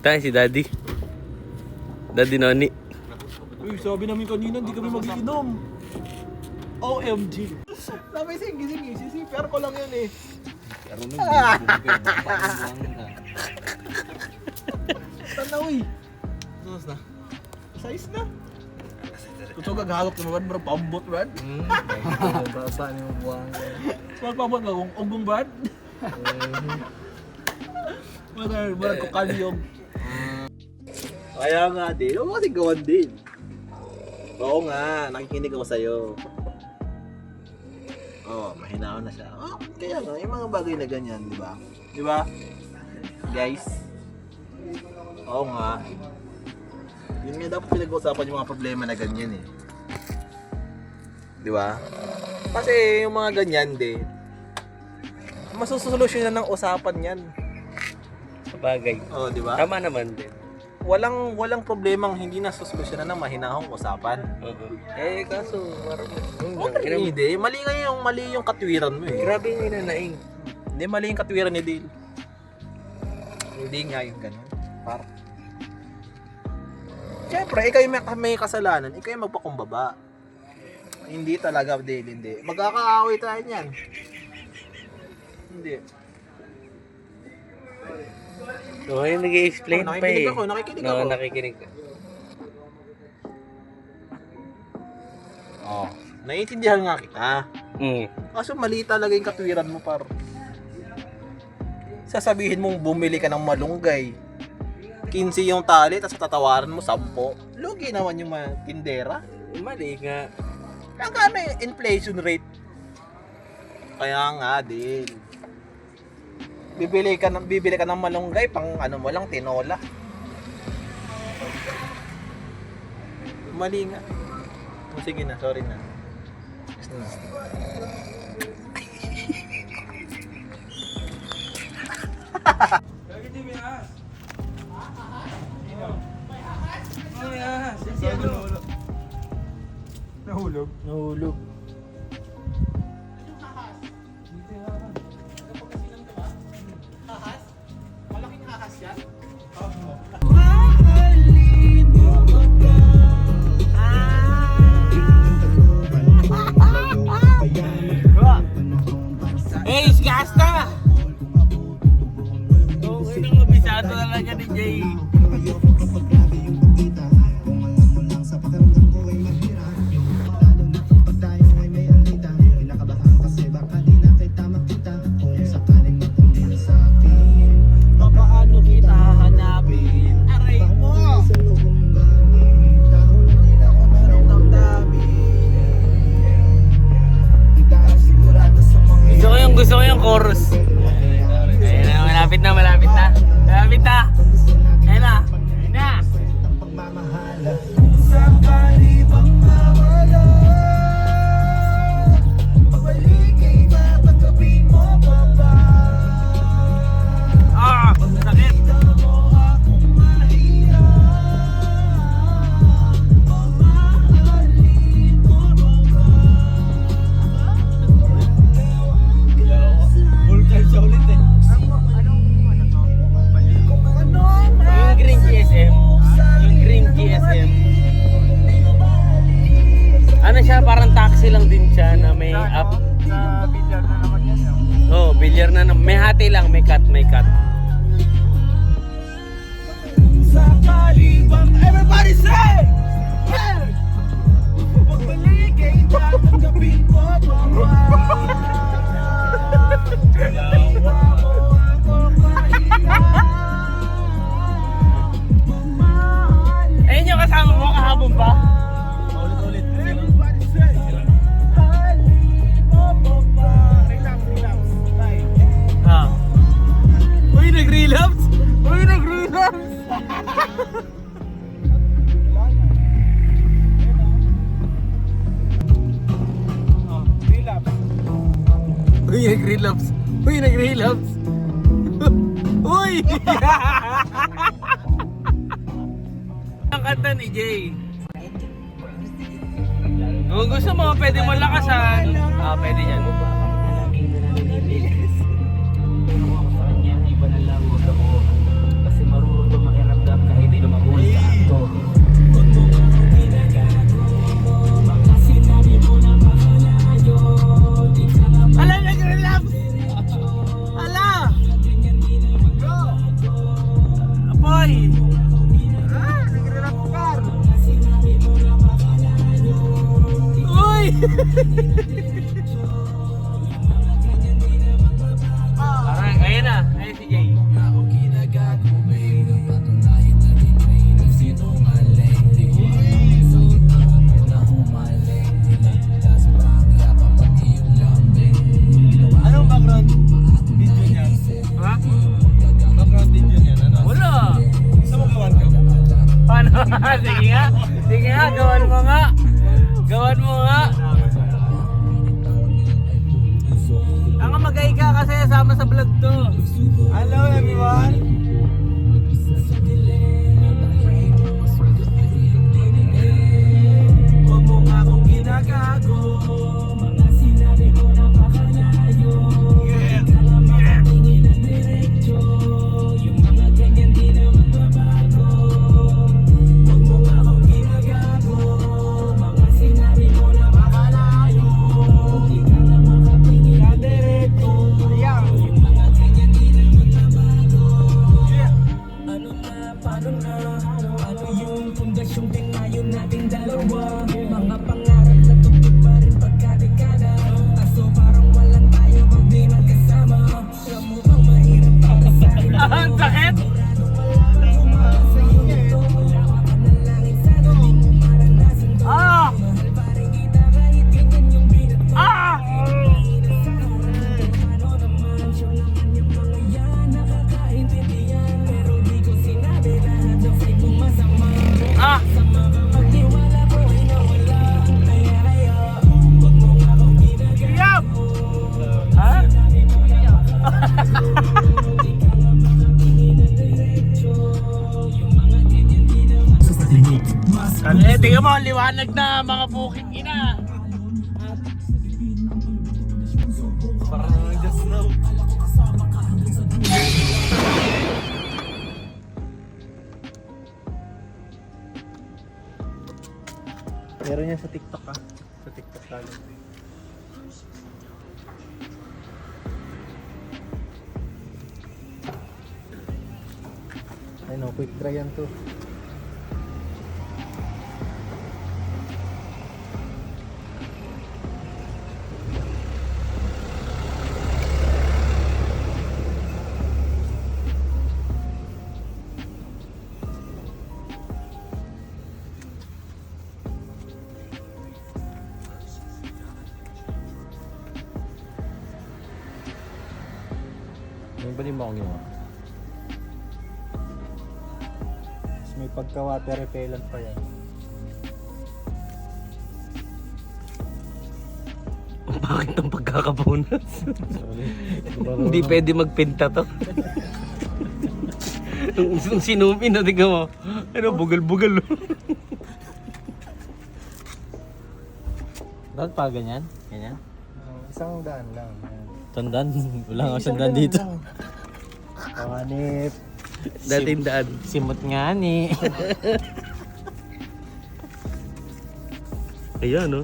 Tayo si Daddy. Daddy Noni. Uy, sabi namin kanina, hindi kami mag-iinom. OMG. Sabi, sige, pero ko lang yun eh. Pero nung Tanaw eh. Sus na. Size na. Kung gagalap naman, bro, pambot, Brad. baba niyo buwang. Small pambot ba? Ugong, Brad? Marag ko kaliyog. Kaya nga din, huwag mo kasi gawan din. Oo nga, nakikinig ako sa'yo. Mahinahon na siya. Kaya nga, yung mga bagay na ganyan, di ba? Di ba? Guys? Oo nga. Yun nga dapat pinag-uusapan yung mga problema na ganyan eh. Di ba? Kasi yung mga ganyan din, masusolusyonan ng usapan yan. Sabagay. Oo, di ba? Tama naman din. Walang problemang hindi nasusolusyonan ng mahinahong usapan. Eh, kaso, Hindi, mali yung katwiran mo eh. grabe yung inanaing. Hindi, mali yung katwiran ni Dale. Hindi nga yung ganun. Par. Siyempre, ikaw yung may kasalanan, ikaw yung magpakumbaba. Hindi talaga, Dale, hindi. Magkakaaway tayo niyan. Hindi. Oo, yung nag-i-explain pa eh. Nakikinig ako. Nakikinig ka. Naiintindihan nga kita. Mm. Kaso mali talaga yung katwiran mo, par. Sasabihin mong bumili ka ng malunggay. 15 yung tali, tapos tatawaran mo 10. Lugi naman yung mga tindera. Mali nga. Kagano yung inflation rate? Kaya nga din. Bibili ka ng malunggay pang ano mo lang, tinola. Mali nga. Sige na, sorry na. Nahulog. Hey, Gasta! Oo, inang mabisado talaga ni Jay. Paano kita hahanapin? Aray mo! Hindi na ako merong damdamin. Gusto ko yung chorus. Ayun na, malapit na. Ayun na. Sa kalibang mawala, pagbalik ay tatanggapin mo pa ba? Sakit. Mo akong mahirap, mamahalin mo ba ba? Vulcan siya ulit eh. Yung Green GSM. Ano siya, parang taxi lang din siya na may up. Sa bilyar na naman yan. Oh, bilyar na. May hati lang, may cut. Sa kalibang, everybody say! Hey! Pagbalik ay tatanggapin mo pa ba? Yawa mo ako mahirap, mamahalin. Ayun yung kasama mo kahapon ba? Ulit. Everybody say! Halin mo pa ba? Relax. Bye. Uy, nag-relapse. Uy, nag-relapse. Uy! Ang kanta ni Jay. Kung gusto mo, pwede mo lakasan. Pwede yan. Parang, ayun na. Ayun si Jay. Anong background video niya? Ha? Background video niya, ano? Wala. Gusto mo gawan ka? Paano? Sige nga. Sige nga, gawan mo nga. Gawan mo nga. Ang magay ka kasi sama sa vlog to. Hello everyone! Huwag mo nga akong ginagago. Mga sinabi mo napakalayo. Yeah! Yung mga ganyan di na magbabago. Huwag mo nga akong ginagago. Mga sinabi mo napakalayo. Di ka na makatingin na diretso. Yung mga ganyan di na magbabago. Ano na, paano na? Ano yung pundasyong tinayo nating dalawa? Mga pangarap na tupid pa rin pagkadekada. Kaso parang walang tayo pag di magkasama. Alam mo bang mahirap para sa akin? Ang sakit! Ah! Ah! Ah! Yup! Ha? Ano eh, tingnan mo, liwanag na mga bukid ina. Parang just now. Meron yan sa TikTok ah. Sa TikTok lalo. Ay no, quick try yan to. May ba din ba akong ginawa? Tapos may pagka-water repellent pa yan. Bakit ang pagkakapunas? Sorry. Hindi pwede magpinta to. Nung sinumi na, tingnan mo. Ano, bugal-bugal. Dapat pa ganyan? Ganyan? Isang daan lang. Yan. Tandaan? Wala nga siyang daan dito. Panganip. Dating daan. Simot nga ni. Ayan, no?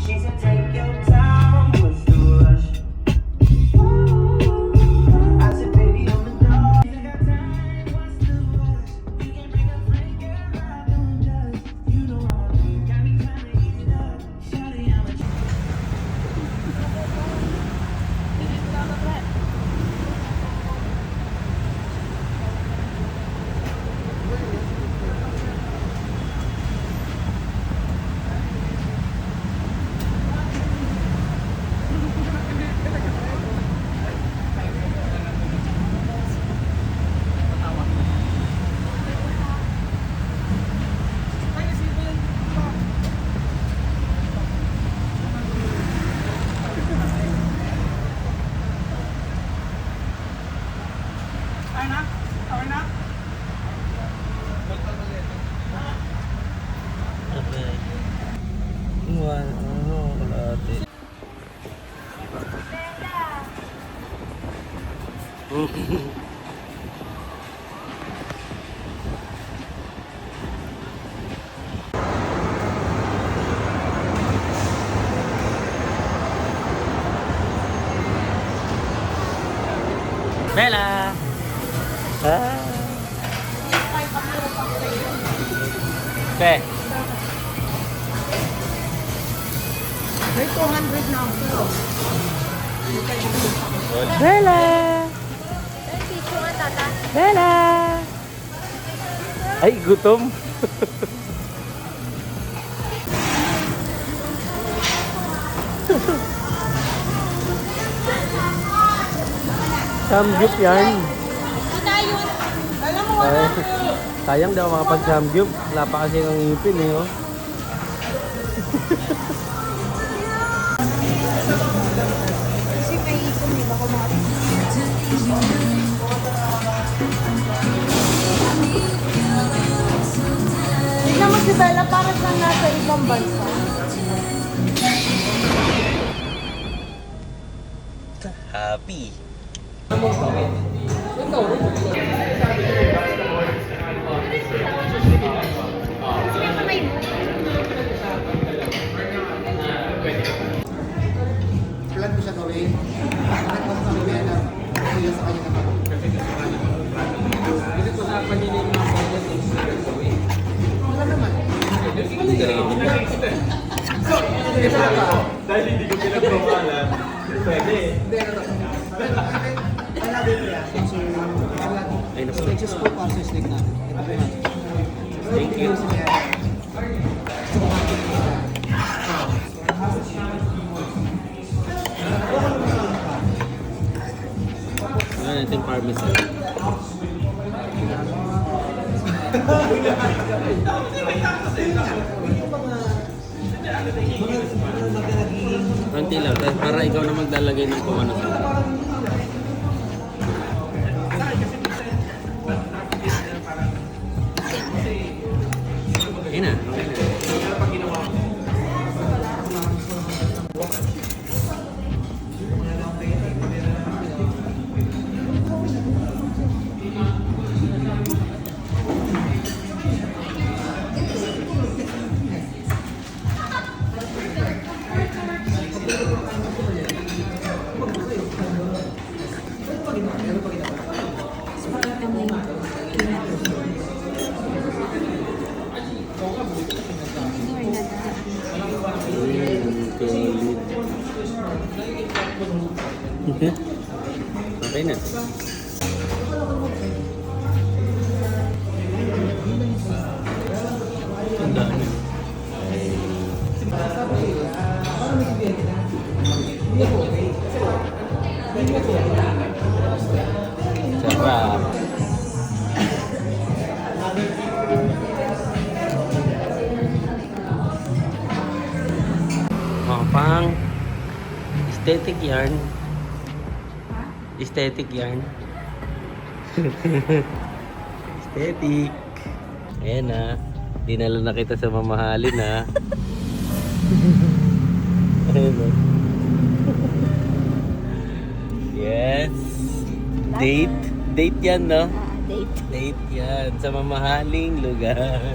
She said, take your time, what's the rush? I said, baby, I'm in love. You got time, what's the rush? You can bring a friend, girl, I don't judge. You know how I feel, got me trying to eat it up. Shawty, I'm a Te. May 200 na ako. Bella! Picture nga, tata. Bella! Ay, gutom. Samgyup yan. Ito yun. Alam mo, Ay, sayang daw makapag-samgyup. Wala pa kasi ng ngipin eh. Oh. kasi may ipon, di ba kumari? Tignan mo si Bella, parang lang nasa ibang bansa. Happy. Plan mo siya gawin. Bakit mo sa gawin na kuya sa kanya naman? Dito sa panilin mga project is gawin. Wala naman. Dahil hindi ko pinagpamalan, pwede. Hindi, ano. Wala dito yan. So, Ay, naku. Texas po para sa snake natin. Ito po natin. Thank you. Ano natin parmesan? Konti lang, para ikaw na maglalagay ng kung ano sa okay na, okay na. Okay na. Ang dami. Sarap. Mga pang aesthetic yarn. Aesthetic yarn. Aesthetic. Ayan na. Dinala na kita sa mamahalin ha. Ayan na. Yes. Date. Date yan no? Date. Date yan. Sa mamahaling lugar.